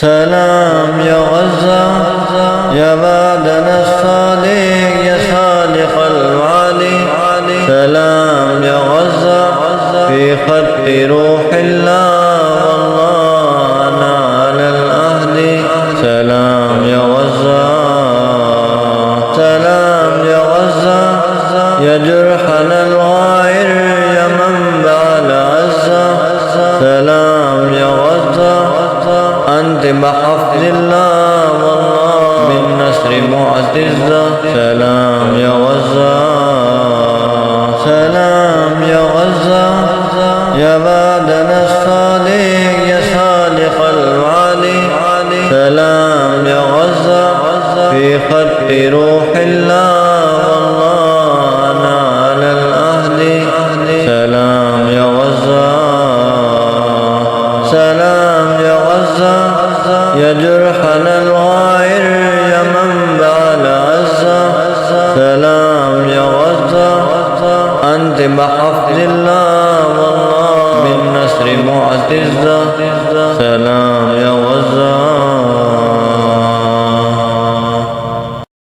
سلام يا غزة يا بعدنا الصالح يا صالح الوالي. سلام يا غزة في خط روح الله والله أنا على العهد. سلام يا غزة سلام يا غزة يا جرحنا الغائر يا منبع العزة. سلام يا غزة أنت بحفظ الله والله بالنصر معتزة. سلام يا غزة سلام يا غزة يا بعدنا الصالح يا صالح الوالي. سلام يا غزة في خط روح الله